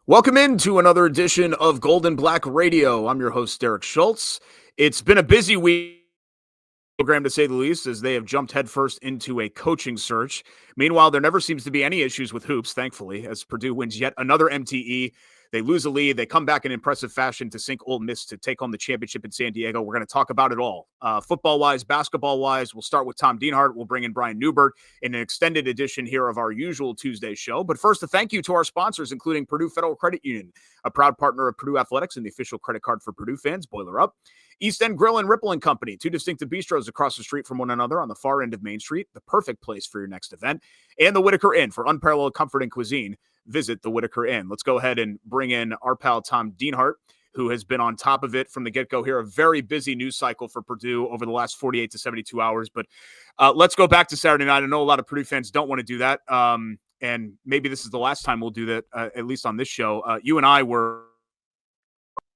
Welcome into another edition of Golden Black Radio. I'm your host, Derek Schultz. It's been a busy week program, to say the least, as they have jumped headfirst into a coaching search. Meanwhile, there never seems to be any issues with hoops, thankfully, as Purdue wins yet another MTE. They lose a lead. They come back in impressive fashion to sink Ole Miss to take home the championship in San Diego. We're going to talk about it all. Football-wise, basketball-wise, we'll start with Tom Dienhart. We'll bring in Brian Neubert in an extended edition here of our usual Tuesday show. But first, a thank you to our sponsors, including Purdue Federal Credit Union, a proud partner of Purdue Athletics and the official credit card for Purdue fans. Boiler up. East End Grill and Ripple and Company, two distinctive bistros across the street from one another on the far end of Main Street, the perfect place for your next event. And the Whitaker Inn for unparalleled comfort and cuisine. Visit the Whitaker Inn. Let's go ahead and bring in our pal Tom Dienhart, who has been on top of it from the get-go here. A very busy news cycle for Purdue over the last 48 to 72 hours. But let's go back to Saturday night. I know a lot of Purdue fans don't want to do that. And maybe this is the last time we'll do that, at least on this show. You and I were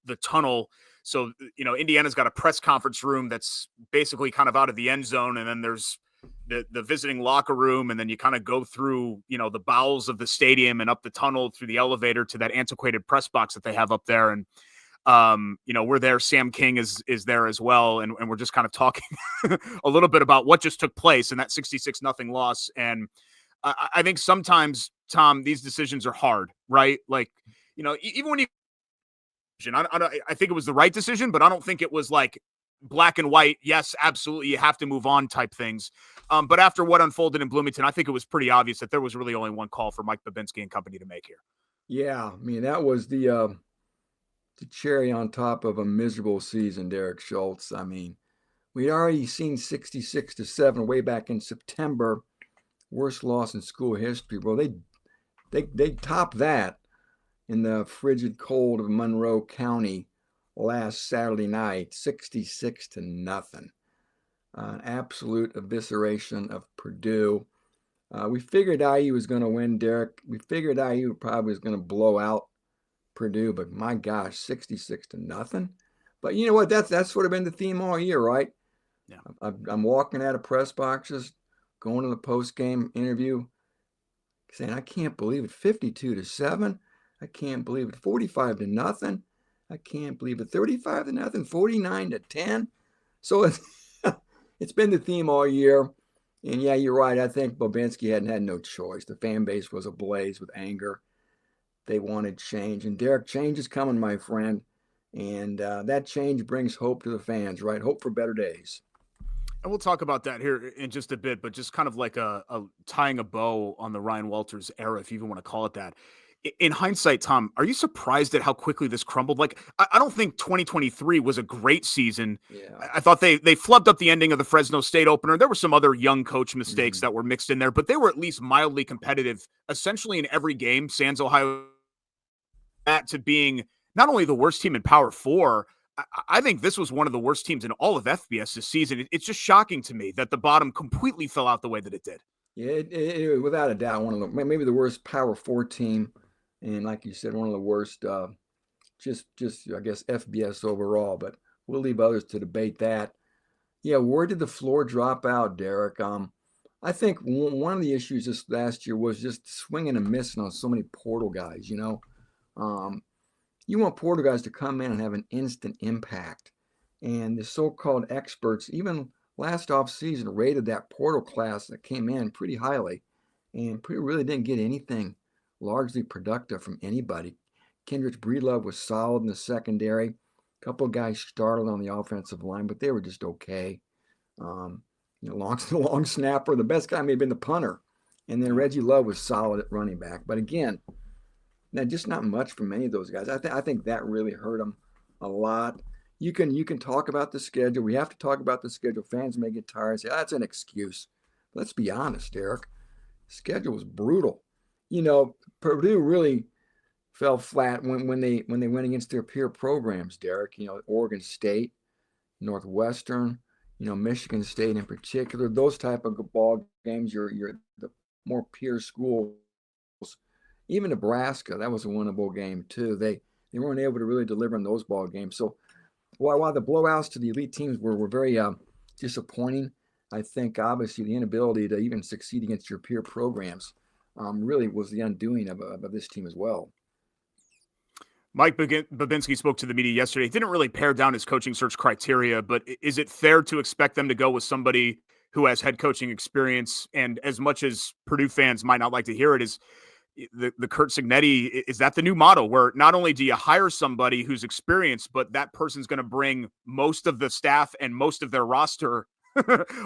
the tunnel. So, Indiana's got a press conference room that's basically kind of out of the end zone. And then there's the visiting locker room. And then you kind of go through, the bowels of the stadium and up the tunnel through the elevator to that antiquated press box that they have up there. And, we're there. Sam King is there as well. And we're just kind of talking a little bit about what just took place in that 66-0 loss. And I think sometimes, Tom, these decisions are hard, right? Like, even when you, I think it was the right decision, but I don't think it was like black and white. Yes, absolutely. You have to move on type things. But after what unfolded in Bloomington, I think it was pretty obvious that there was really only one call for Mike Babinski and company to make here. Yeah, I mean, that was the cherry on top of a miserable season, Derek Schultz. I mean, we'd already seen 66-7 way back in September, worst loss in school history. Well, they topped that in the frigid cold of Monroe County last Saturday night, 66-0. Absolute evisceration of Purdue. We figured IU was going to win, Derek. We figured IU probably was going to blow out Purdue, but my gosh, 66-0. But you know what? That's sort of been the theme all year, right? Yeah. I'm walking out of press boxes, going to the post-game interview, saying, I can't believe it, 52-7. I can't believe it, 45-0. I can't believe it, 35-0, 49-10. So it's been the theme all year. And yeah, you're right. I think Babinski hadn't had no choice. The fan base was ablaze with anger. They wanted change. And Derek, change is coming, my friend. And that change brings hope to the fans, right? Hope for better days. And we'll talk about that here in just a bit, but just kind of like a tying a bow on the Ryan Walters era, if you even want to call it that. In hindsight, Tom, are you surprised at how quickly this crumbled? Like, I don't think 2023 was a great season. Yeah. I thought they flubbed up the ending of the Fresno State opener. There were some other young coach mistakes that were mixed in there, but they were at least mildly competitive, essentially in every game. Sans Ohio, to being not only the worst team in Power 4, I think this was one of the worst teams in all of FBS this season. It's just shocking to me that the bottom completely fell out the way that it did. Yeah, it without a doubt, one of the maybe the worst Power 4 team. And like you said, one of the worst, just I guess FBS overall. But we'll leave others to debate that. Yeah, where did the floor drop out, Derek? I think one of the issues this last year was just swinging and missing on so many portal guys. You want portal guys to come in and have an instant impact. And the so-called experts, even last offseason, rated that portal class that came in pretty highly, and really didn't get anything largely productive from anybody. Kendrick Breedlove was solid in the secondary. A couple of guys started on the offensive line, but they were just okay. Long snapper. The best guy may have been the punter. And then Reggie Love was solid at running back. But again, just not much from any of those guys. I think that really hurt them a lot. You can talk about the schedule. We have to talk about the schedule. Fans may get tired and say, that's an excuse. But let's be honest, Derek. The schedule was brutal. Purdue really fell flat when they went against their peer programs, Derek. Oregon State, Northwestern, Michigan State in particular. Those type of ball games, you're the more peer schools. Even Nebraska, that was a winnable game too. They weren't able to really deliver in those ball games. So while the blowouts to the elite teams were very disappointing, I think obviously the inability to even succeed against your peer programs really was the undoing of this team as well. Mike Babinski spoke to the media yesterday. He didn't really pare down his coaching search criteria, but is it fair to expect them to go with somebody who has head coaching experience? And as much as Purdue fans might not like to hear it, is the Curt Cignetti, is that the new model where not only do you hire somebody who's experienced, but that person's going to bring most of the staff and most of their roster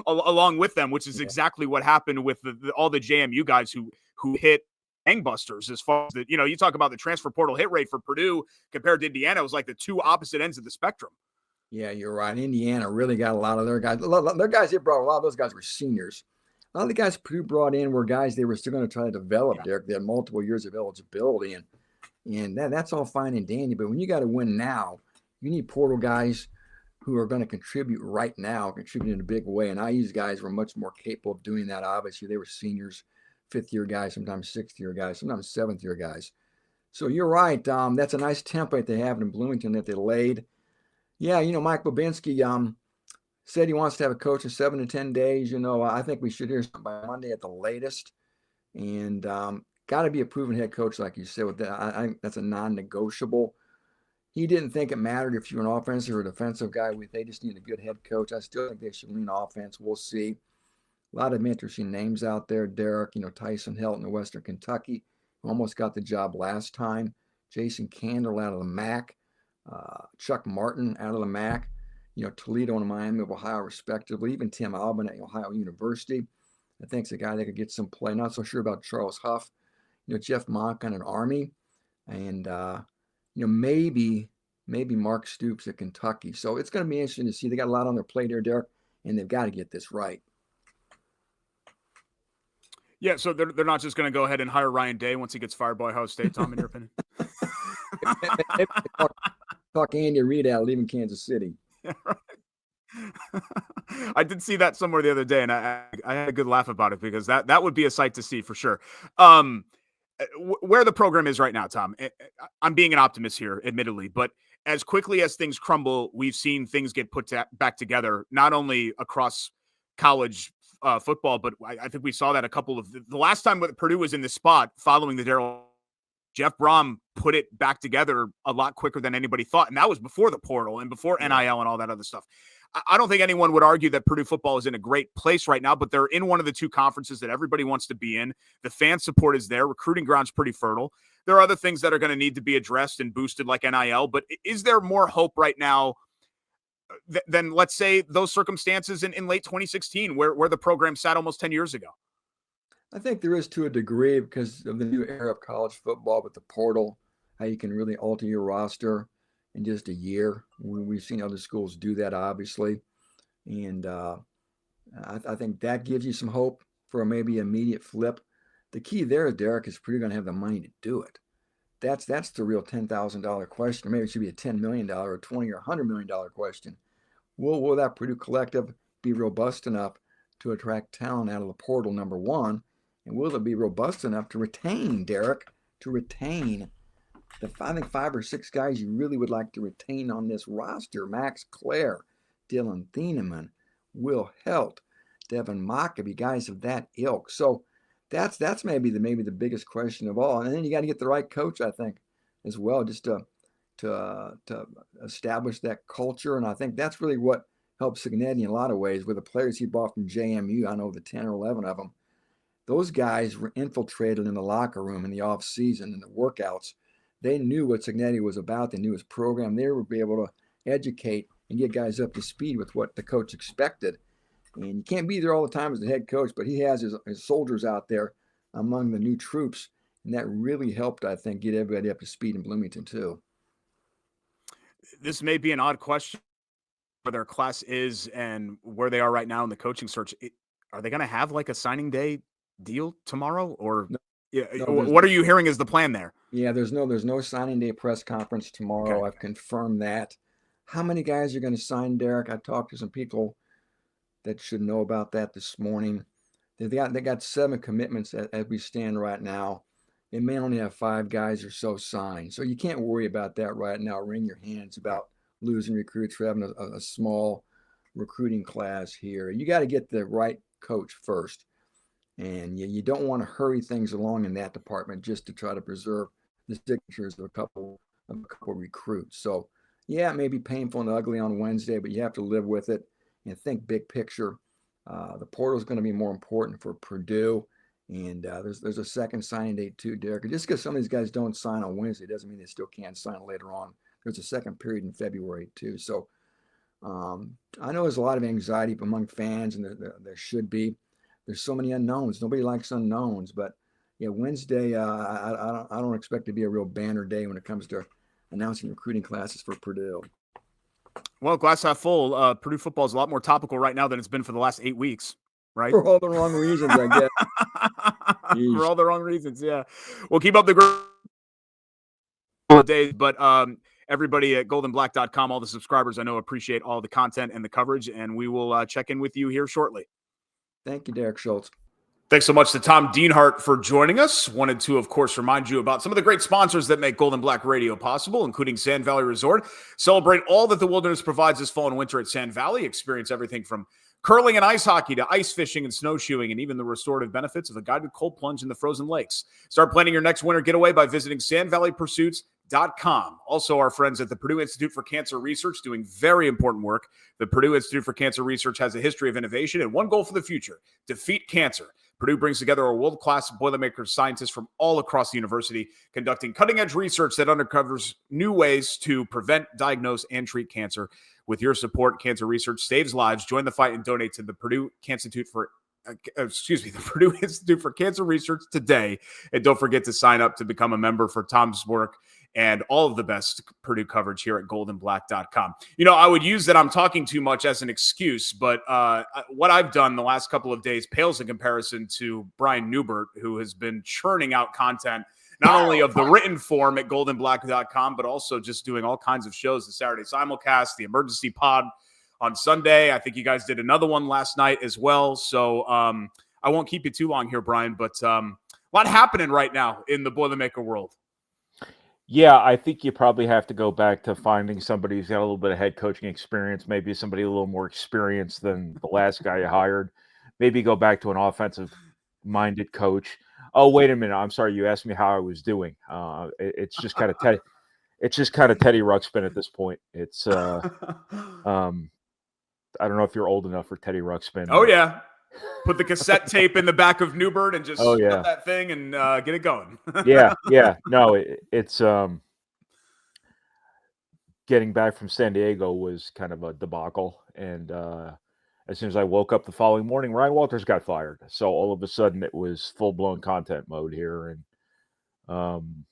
along with them, which is exactly what happened with all the JMU guys who hit gangbusters as far as you talk about the transfer portal hit rate for Purdue compared to Indiana. It was like the two opposite ends of the spectrum. Yeah, you're right. Indiana really got a lot of their guys. Their guys they brought, a lot of those guys were seniors. A lot of the guys Purdue brought in were guys they were still going to try to develop, Derek. They had multiple years of eligibility, and that's all fine and dandy. But when you got to win now, you need portal guys who are going to contribute right now, contribute in a big way. And IU's guys were much more capable of doing that. Obviously, they were seniors, fifth-year guys, sometimes sixth-year guys, sometimes seventh-year guys. So you're right. That's a nice template they have in Bloomington that they laid. Yeah, Mike Babinski said he wants to have a coach in 7 to 10 days. I think we should hear something by Monday at the latest. And got to be a proven head coach, like you said. With that, I think that's a non-negotiable. He didn't think it mattered if you're an offensive or a defensive guy. They just need a good head coach. I still think they should lean offense. We'll see. A lot of interesting names out there. Derek, Tyson Helton of Western Kentucky, who almost got the job last time. Jason Candle out of the MAC. Chuck Martin out of the MAC. Toledo and Miami of Ohio, respectively. Even Tim Albin at Ohio University. I think it's a guy that could get some play. Not so sure about Charles Huff. Jeff Monk on an Army. And, maybe Mark Stoops at Kentucky. So it's going to be interesting to see. They got a lot on their plate here, Derek, and they've got to get this right. Yeah, so they're not just going to go ahead and hire Ryan Day once he gets fired by Ohio State, Tom, in your opinion? Talk Andy Reid out leaving Kansas City. Yeah, right. I did see that somewhere the other day, and I had a good laugh about it because that would be a sight to see for sure. Where the program is right now, Tom, I'm being an optimist here, admittedly, but as quickly as things crumble, we've seen things get put back together, not only across college football, but I think we saw that the last time Purdue was in this spot following the Jeff Brom put it back together a lot quicker than anybody thought. And that was before the portal and before NIL and all that other stuff. I don't think anyone would argue that Purdue football is in a great place right now, but they're in one of the two conferences that everybody wants to be in. The fan support is there. Recruiting ground's pretty fertile. There are other things that are going to need to be addressed and boosted like NIL, but is there more hope right now than let's say those circumstances in late 2016 where the program sat almost 10 years ago? I think there is to a degree because of the new era of college football with the portal, how you can really alter your roster in just a year. We've seen other schools do that, obviously. And I think that gives you some hope for a maybe immediate flip. The key there, Derek, is Purdue going to have the money to do it. That's the real $10,000 question. Or maybe it should be a $10 million or $20 or $100 million question. Will that Purdue collective be robust enough to attract talent out of the portal, number one? And will it be robust enough to retain, Derek, I think 5 or 6 guys you really would like to retain on this roster? Max Clare, Dylan Thieneman, Will Helt, Devin Mockabee, guys of that ilk. So that's maybe the biggest question of all. And then you got to get the right coach, I think, as well, just to establish that culture. And I think that's really what helped Cignetti in a lot of ways with the players he bought from JMU. I know the 10 or 11 of them. Those guys were infiltrated in the locker room in the off season and the workouts. They knew what Cignetti was about. They knew his program. They would be able to educate and get guys up to speed with what the coach expected. And you can't be there all the time as the head coach, but he has his soldiers out there among the new troops. And that really helped, I think, get everybody up to speed in Bloomington too. This may be an odd question where their class is and where they are right now in the coaching search. Are they going to have like a signing day deal tomorrow, or what are you hearing is the plan there? Yeah, there's no signing day press conference tomorrow. Okay. I've confirmed that. How many guys are going to sign, Derek? I talked to some people that should know about that this morning. They got 7 commitments as we stand right now. They may only have 5 guys or so signed. So you can't worry about that right now. Wring your hands about losing recruits for having a small recruiting class here. You got to get the right coach first. And you don't want to hurry things along in that department just to try to preserve the signatures of a couple of a couple of recruits. So, yeah, it may be painful and ugly on Wednesday, but you have to live with it and think big picture. The portal is going to be more important for Purdue. And there's a second signing date too, Derek. Just because some of these guys don't sign on Wednesday doesn't mean they still can't sign later on. There's a second period in February too. So I know there's a lot of anxiety among fans, and there should be. There's so many unknowns. Nobody likes unknowns, but yeah, Wednesday I don't expect to be a real banner day when it comes to announcing recruiting classes for Purdue. Well, glass half full. Purdue football is a lot more topical right now than it's been for the last 8 weeks. Right? For all the wrong reasons, I guess. For all the wrong reasons, yeah. We'll keep up the days, but everybody at goldenblack.com, all the subscribers I know appreciate all the content and the coverage, and we will check in with you here shortly. Thank you, Derek Schultz. Thanks so much to Tom Dienhart for joining us. Wanted to, of course, remind you about some of the great sponsors that make Golden Black Radio possible, including Sand Valley Resort. Celebrate all that the wilderness provides this fall and winter at Sand Valley. Experience everything from curling and ice hockey to ice fishing and snowshoeing, and even the restorative benefits of a guided cold plunge in the frozen lakes. Start planning your next winter getaway by visiting sandvalleypursuits.com. Also, our friends at the Purdue Institute for Cancer Research doing very important work. The Purdue Institute for Cancer Research has a history of innovation and one goal for the future: defeat cancer. Purdue brings together a world-class Boilermakers scientists from all across the university, conducting cutting-edge research that uncovers new ways to prevent, diagnose, and treat cancer. With your support, cancer research saves lives. Join the fight and donate to the Purdue Institute for Cancer Research today. And don't forget to sign up to become a member for Tom's work and all of the best Purdue coverage here at goldenblack.com. You know, I would use that I'm talking too much as an excuse, but what I've done the last couple of days pales in comparison to Brian Neubert, who has been churning out content, not only of the written form at goldenblack.com, but also just doing all kinds of shows, the Saturday simulcast, the emergency pod on Sunday. I think you guys did another one last night as well. So I won't keep you too long here, Brian, but a lot happening right now in the Boilermaker world. Yeah, I think you probably have to go back to finding somebody who's got a little bit of head coaching experience, maybe somebody a little more experienced than the last guy you hired. Maybe go back to an offensive-minded coach. Oh, wait a minute. I'm sorry. You asked me how I was doing. It's just kind of Teddy. It's just kind of Teddy Ruxpin at this point. It's I don't know if you're old enough for Teddy Ruxpin. Oh yeah. Put the cassette tape in the back of Neubert and just cut that thing and get it going. Yeah. No, it's getting back from San Diego was kind of a debacle. And as soon as I woke up the following morning, Ryan Walters got fired. So all of a sudden it was full-blown content mode here. And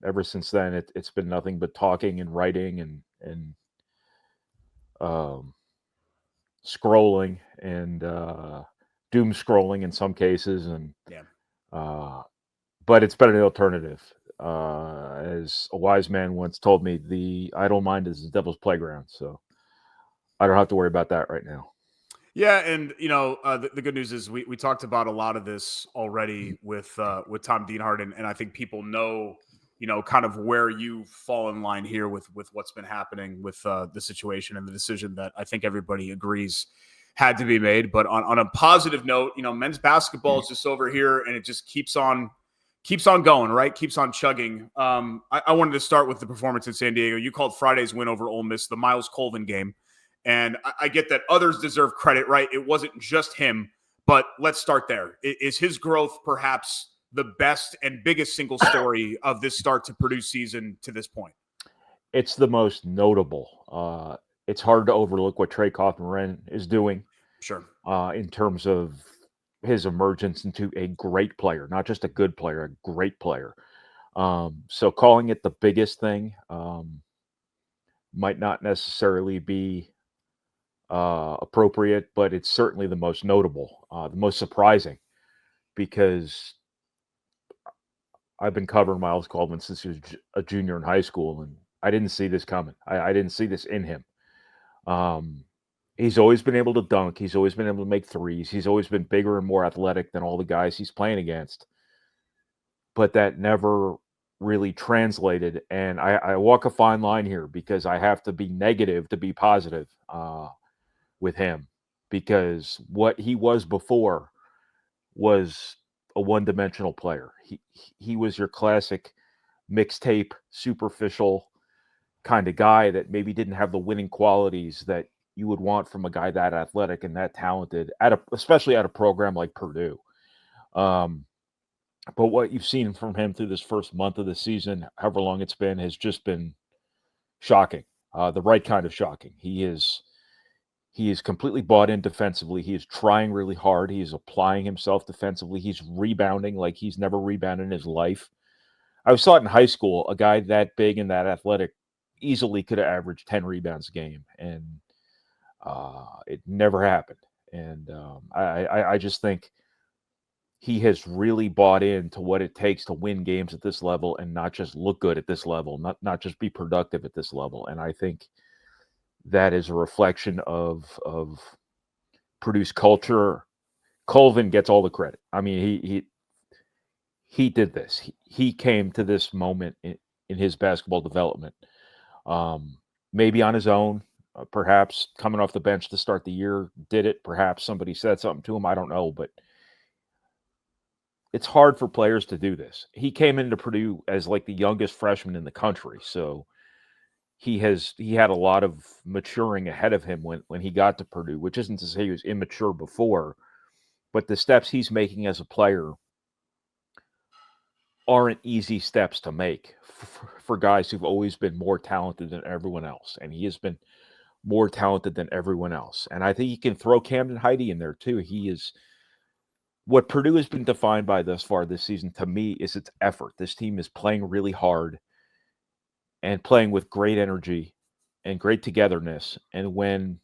ever since then, it's been nothing but talking and writing and scrolling and doom scrolling in some cases, and but it's better than the alternative. As a wise man once told me, the idle mind is the devil's playground. So I don't have to worry about that right now. Yeah, and you know the good news is we talked about a lot of this already with Tom Dienhart, and I think people know kind of where you fall in line here with what's been happening with the situation and the decision that I think everybody agrees had to be made. But on a positive note, men's basketball is just over here, and it just keeps on going, right? Keeps on chugging. I wanted to start with the performance in San Diego. You called Friday's win over Ole Miss the Miles Colvin game. And I get that others deserve credit, right? It wasn't just him, but let's start there. Is his growth perhaps the best and biggest single story of this start to Purdue season to this point? It's the most notable. It's hard to overlook what Trey Kaufman is doing. Sure. In terms of his emergence into a great player, not just a good player, a great player. So calling it the biggest thing might not necessarily be appropriate, but it's certainly the most notable, the most surprising, because I've been covering Miles Colvin since he was a junior in high school, and I didn't see this coming. I didn't see this in him. He's always been able to dunk. He's always been able to make threes. He's always been bigger and more athletic than all the guys he's playing against. But that never really translated. And I walk a fine line here because I have to be negative to be positive with him, because what he was before was a one-dimensional player. He was your classic mixtape, superficial kind of guy that maybe didn't have the winning qualities that you would want from a guy that athletic and that talented, especially at a program like Purdue. But what you've seen from him through this first month of the season, however long it's been, has just been shocking. The right kind of shocking. He is completely bought in defensively. He is trying really hard. He is applying himself defensively. He's rebounding like he's never rebounded in his life. I saw it in high school. A guy that big and that athletic easily could have averaged 10 rebounds a game, and it never happened. And I just think he has really bought into what it takes to win games at this level and not just look good at this level, not just be productive at this level. And I think that is a reflection of Purdue's culture. Colvin gets all the credit. I mean, he did this. He came to this moment in his basketball development, maybe on his own, perhaps coming off the bench to start the year, did it. Perhaps somebody said something to him. I don't know, but it's hard for players to do this. He came into Purdue as like the youngest freshman in the country, so he had a lot of maturing ahead of him when he got to Purdue, which isn't to say he was immature before, but the steps he's making as a player aren't easy steps to make for guys who've always been more talented than everyone else, and he has been more talented than everyone else. And I think you can throw Camden Heide in there too. He is what Purdue has been defined by thus far this season, to me, is its effort. This team is playing really hard and playing with great energy and great togetherness. And when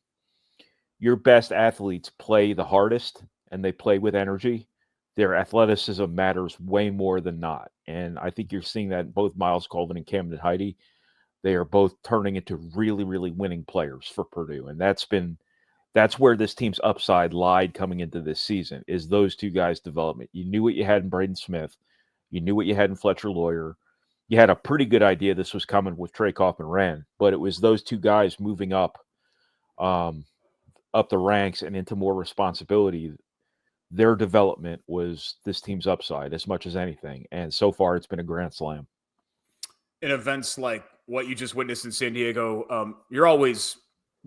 your best athletes play the hardest and they play with energy, their athleticism matters way more than not. And I think you're seeing that in both Miles Colvin and Camden Heide. They are both turning into really, really winning players for Purdue. And that's where this team's upside lied coming into this season, is those two guys' development. You knew what you had in Braden Smith. You knew what you had in Fletcher Lawyer. You had a pretty good idea this was coming with Trey Kaufman-Renn, but it was those two guys moving up the ranks and into more responsibility. Their development was this team's upside as much as anything. And so far, it's been a grand slam. In events like what you just witnessed in San Diego, you're always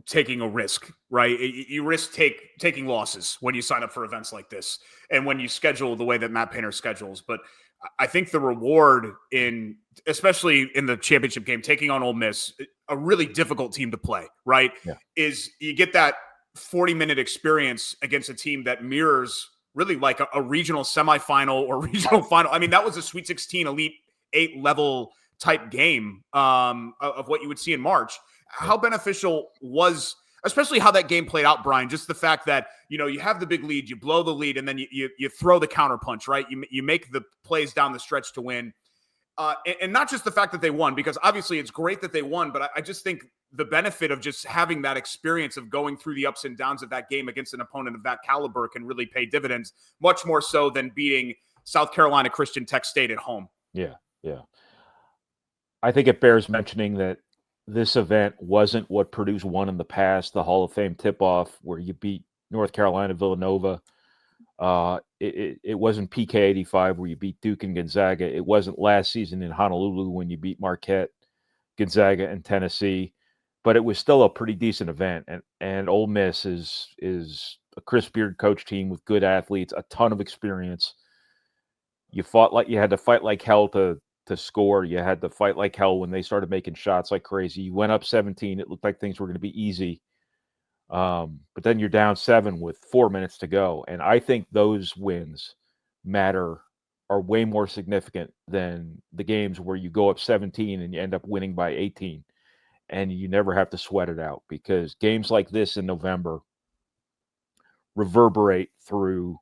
taking a risk, right? You risk taking losses when you sign up for events like this and when you schedule the way that Matt Painter schedules. But I think the reward especially in the championship game, taking on Ole Miss, a really difficult team to play, right? Yeah. Is you get that 40-minute experience against a team that mirrors really like a regional semifinal or regional final. I mean, that was a Sweet 16 Elite 8 level type game of what you would see in March. How beneficial was, especially how that game played out, Brian, just the fact that, you have the big lead, you blow the lead, and then you throw the counterpunch, right? You make the plays down the stretch to win. And not just the fact that they won, because obviously it's great that they won, but I just think the benefit of just having that experience of going through the ups and downs of that game against an opponent of that caliber can really pay dividends, much more so than beating South Carolina Christian Tech State at home. Yeah. I think it bears mentioning that this event wasn't what Purdue's won in the past, the Hall of Fame tip-off where you beat North Carolina, Villanova. It wasn't PK 85 where you beat Duke and Gonzaga. It wasn't last season in Honolulu when you beat Marquette, Gonzaga, and Tennessee. But it was still a pretty decent event. And Ole Miss is a Chris Beard coach team with good athletes, a ton of experience. You had to fight like hell to score. You had to fight like hell when they started making shots like crazy. You went up 17. It looked like things were going to be easy. But then you're down 7 with 4 minutes to go. And I think those wins are way more significant than the games where you go up 17 and you end up winning by 18 and you never have to sweat it out, because games like this in November reverberate through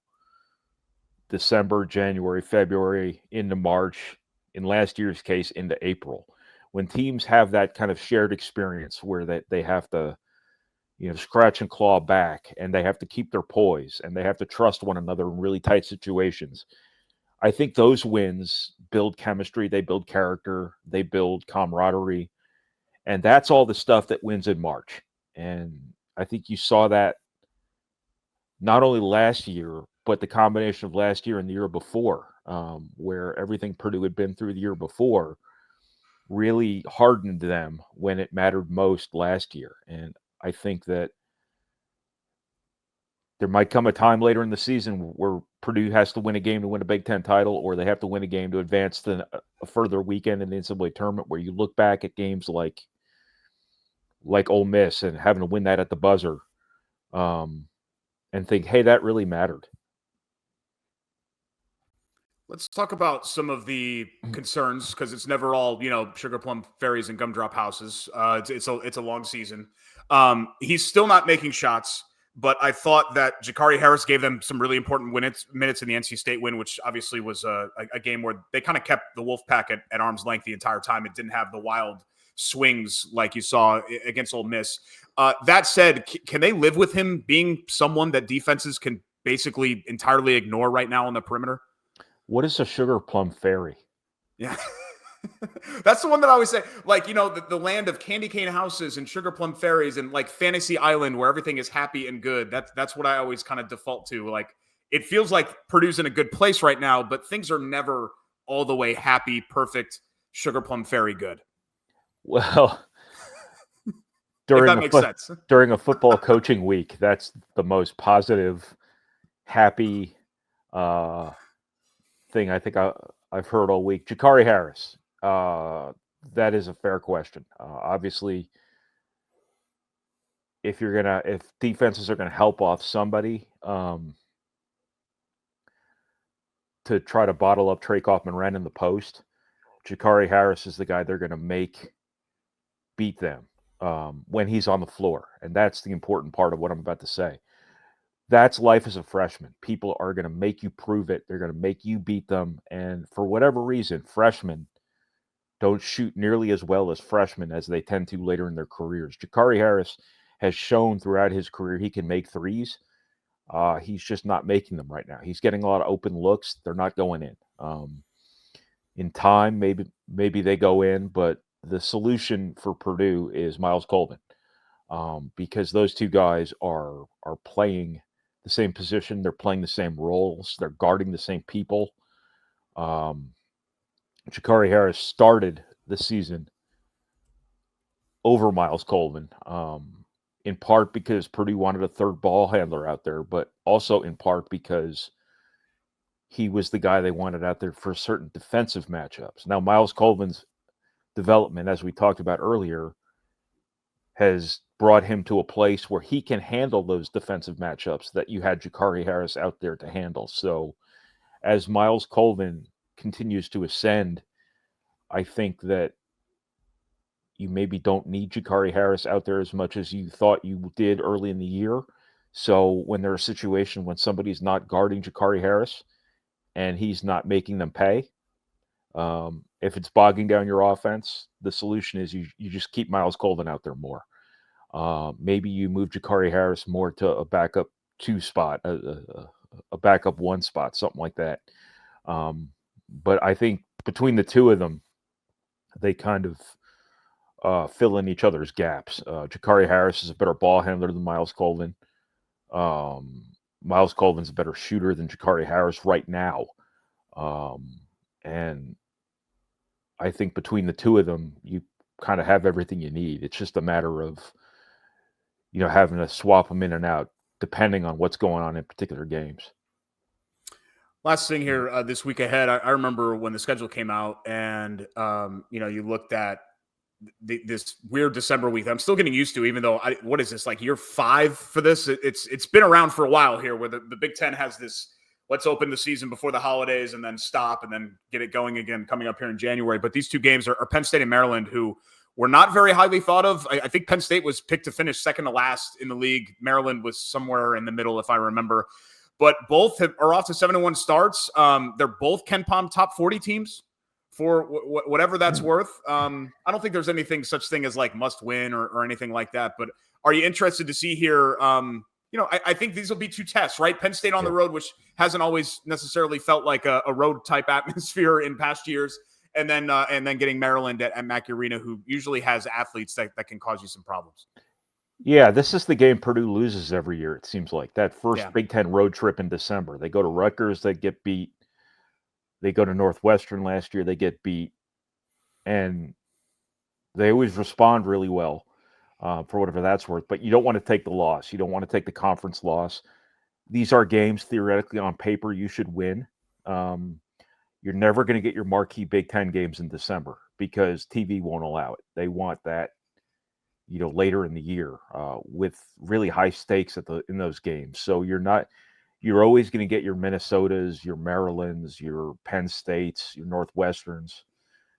December, January, February, into March, in last year's case, into April. When teams have that kind of shared experience where they have to, scratch and claw back, and they have to keep their poise, and they have to trust one another in really tight situations, I think those wins build chemistry, they build character, they build camaraderie, and that's all the stuff that wins in March. And I think you saw that not only last year, but the combination of last year and the year before, where everything Purdue had been through the year before really hardened them when it mattered most last year. And I think that there might come a time later in the season where Purdue has to win a game to win a Big Ten title, or they have to win a game to advance to a further weekend in the NCAA tournament, where you look back at games like Ole Miss and having to win that at the buzzer, and think, hey, that really mattered. Let's talk about some of the concerns, because it's never all, sugar plum fairies and gumdrop houses. It's a long season. He's still not making shots, but I thought that Jakari Harris gave them some really important minutes in the NC State win, which obviously was a game where they kind of kept the Wolfpack at arm's length the entire time. It didn't have the wild swings like you saw against Ole Miss. That said, can they live with him being someone that defenses can basically entirely ignore right now on the perimeter? What is a sugar plum fairy? Yeah. That's the one that I always say, like, the land of candy cane houses and sugar plum fairies and like Fantasy Island where everything is happy and good. That's what I always kind of default to. Like, it feels like Purdue's in a good place right now, but things are never all the way happy, perfect, sugar plum fairy good. Well, during a football coaching week, that's the most positive, happy thing I think I've heard all week. Jakari Harris, that is a fair question. Obviously, if defenses are gonna help off somebody to try to bottle up Trey Kaufman-Renn in the post, Jakari Harris is the guy they're gonna make beat them when he's on the floor, and that's the important part of what I'm about to say. That's life as a freshman. People are going to make you prove it. They're going to make you beat them. And for whatever reason, freshmen don't shoot nearly as well as freshmen as they tend to later in their careers. Jakari Harris has shown throughout his career he can make threes. He's just not making them right now. He's getting a lot of open looks. They're not going in. In time, maybe they go in, but the solution for Purdue is Miles Colvin, because those two guys are playing the same position. They're playing the same roles. They're guarding the same people. Jakari Harris started the season over Miles Colvin, in part because Purdue wanted a third ball handler out there, but also in part because he was the guy they wanted out there for certain defensive matchups. Now, Miles Colvin's development, as we talked about earlier, has brought him to a place where he can handle those defensive matchups that you had Jakari Harris out there to handle. So as Miles Colvin continues to ascend, I think that you maybe don't need Jakari Harris out there as much as you thought you did early in the year. So when there's a situation when somebody's not guarding Jakari Harris and he's not making them pay, if it's bogging down your offense, the solution is you just keep Miles Colvin out there more. Maybe you move Jakari Harris more to a backup 2 spot, a backup 1 spot, something like that. But I think between the two of them, they kind of fill in each other's gaps. Jakari Harris is a better ball handler than Miles Colvin. Miles Colvin's a better shooter than Jakari Harris right now. And I think between the two of them, you kind of have everything you need. It's just a matter of, having to swap them in and out depending on what's going on in particular games. Last thing here, this week ahead, I remember when the schedule came out and, you looked at this weird December week. I'm still getting used to, even though what is this, like year 5 for this? It's been around for a while here where the Big Ten has this, let's open the season before the holidays and then stop and then get it going again coming up here in January. But these two games are Penn State and Maryland, who were not very highly thought of. I think Penn State was picked to finish second to last in the league. Maryland was somewhere in the middle, if I remember. But both are off to 7-1 starts. They're both KenPom top 40 teams for whatever that's worth. I don't think there's anything such thing as like must win or anything like that. But are you interested to see here? I think these will be 2 tests, right? Penn State on the road, which hasn't always necessarily felt like a road type atmosphere in past years. And then getting Maryland at Mackey Arena, who usually has athletes that can cause you some problems. Yeah, this is the game Purdue loses every year, it seems like. That first Big Ten road trip in December. They go to Rutgers, they get beat. They go to Northwestern last year, they get beat. And They always respond really well, for whatever that's worth. But you don't want to take the loss. You don't want to take the conference loss. These are games, theoretically, on paper, you should win. You're never going to get your marquee Big Ten games in December because TV won't allow it. They want that, later in the year, with really high stakes in those games. So you're always going to get your Minnesotas, your Marylands, your Penn States, your Northwesterns.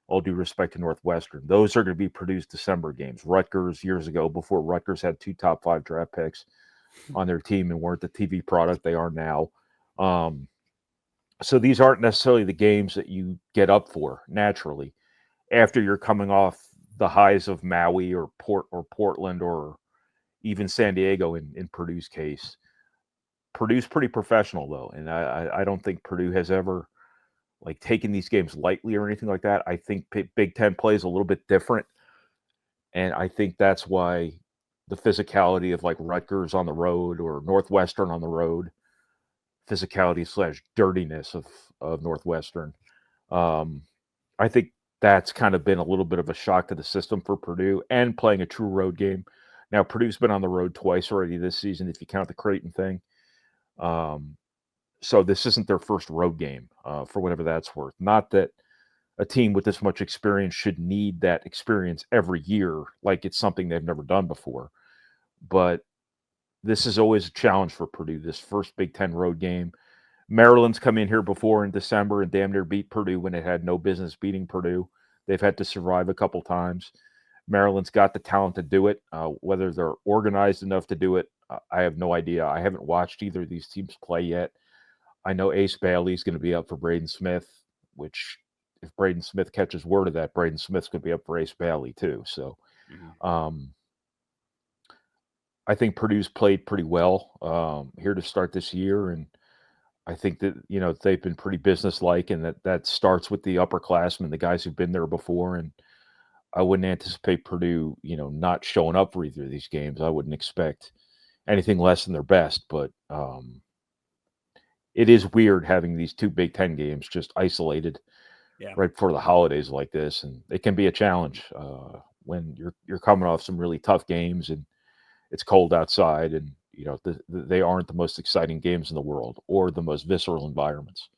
All due respect to Northwestern, those are going to be Purdue's December games. Rutgers, years ago, before Rutgers had 2 top 5 draft picks on their team and weren't the TV product they are now. So these aren't necessarily the games that you get up for naturally after you're coming off the highs of Maui or Portland or even San Diego in Purdue's case. Purdue's pretty professional, though, and I don't think Purdue has ever taking these games lightly or anything like that. I think Big Ten plays a little bit different, and I think that's why the physicality of Rutgers on the road or Northwestern on the road, physicality / dirtiness of Northwestern, I think that's kind of been a little bit of a shock to the system for Purdue and playing a true road game. Now, Purdue's been on the road twice already this season, if you count the Creighton thing. So this isn't their first road game, for whatever that's worth. Not that a team with this much experience should need that experience every year, like it's something they've never done before. But this is always a challenge for Purdue, this first Big Ten road game. Maryland's come in here before in December and damn near beat Purdue when it had no business beating Purdue. They've had to survive a couple times. Maryland's got the talent to do it. Whether they're organized enough to do it, I have no idea. I haven't watched either of these teams play yet. I know Ace Bailey's going to be up for Braden Smith, which if Braden Smith catches word of that, Braden Smith's going to be up for Ace Bailey too. So I think Purdue's played pretty well here to start this year. And I think that, they've been pretty businesslike, and that starts with the upperclassmen, the guys who've been there before. And I wouldn't anticipate Purdue, not showing up for either of these games. I wouldn't expect anything less than their best, but it is weird having these 2 Big Ten games just isolated right before the holidays like this, and it can be a challenge when you're coming off some really tough games and it's cold outside, and they aren't the most exciting games in the world or the most visceral environments.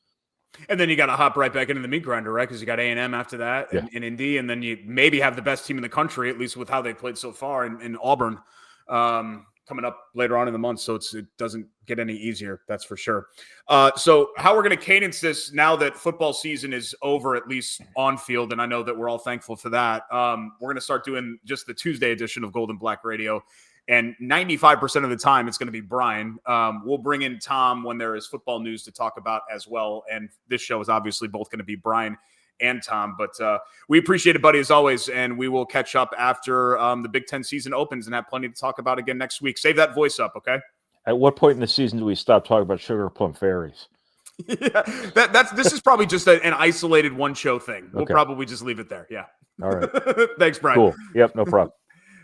And then you got to hop right back into the meat grinder, right? Because you got A&M after that in Indy, and then you maybe have the best team in the country, at least with how they played so far in Auburn. Coming up later on in the month, so it doesn't get any easier, that's for sure. So how we're going to cadence this now that football season is over, at least on field, and I know that we're all thankful for that. We're going to start doing just the Tuesday edition of Gold and Black Radio, and 95% of the time it's going to be Brian. We'll bring in Tom when there is football news to talk about as well, and this show is obviously both going to be Brian and Tom, but we appreciate it, buddy, as always, and we will catch up after the Big Ten season opens and have plenty to talk about again next week. Save that voice up, okay? At what point in the season do we stop talking about sugar plum fairies? This is probably just an isolated one-show thing. We'll probably just leave it there, yeah. All right. Thanks, Brian. Cool. Yep, no problem.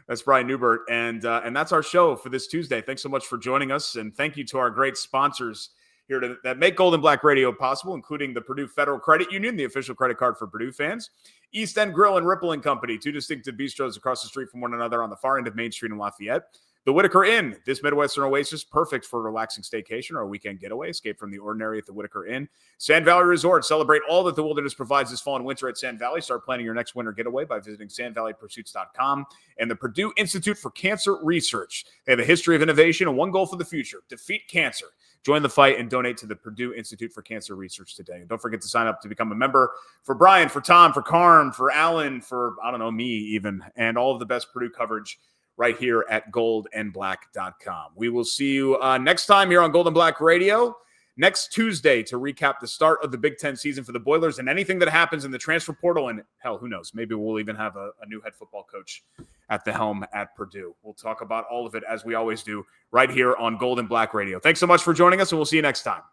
That's Brian Neubert, and that's our show for this Tuesday. Thanks so much for joining us, and thank you to our great sponsors here that make Gold and Black Radio possible, including the Purdue Federal Credit Union, the official credit card for Purdue fans, East End Grill and Ripple and Company, 2 distinctive bistros across the street from one another on the far end of Main Street in Lafayette. The Whitaker Inn, this Midwestern oasis, perfect for a relaxing staycation or a weekend getaway. Escape from the ordinary at the Whitaker Inn. Sand Valley Resort, celebrate all that the wilderness provides this fall and winter at Sand Valley. Start planning your next winter getaway by visiting sandvalleypursuits.com. And the Purdue Institute for Cancer Research. They have a history of innovation and one goal for the future: defeat cancer. Join the fight and donate to the Purdue Institute for Cancer Research today. And don't forget to sign up to become a member for Brian, for Tom, for Carm, for Alan, for, me even, and all of the best Purdue coverage right here at goldandblack.com. We will see you next time here on Gold and Black Radio next Tuesday to recap the start of the Big Ten season for the Boilers and anything that happens in the transfer portal. And hell, who knows? Maybe we'll even have a new head football coach at the helm at Purdue. We'll talk about all of it as we always do right here on Gold and Black Radio. Thanks so much for joining us, and we'll see you next time.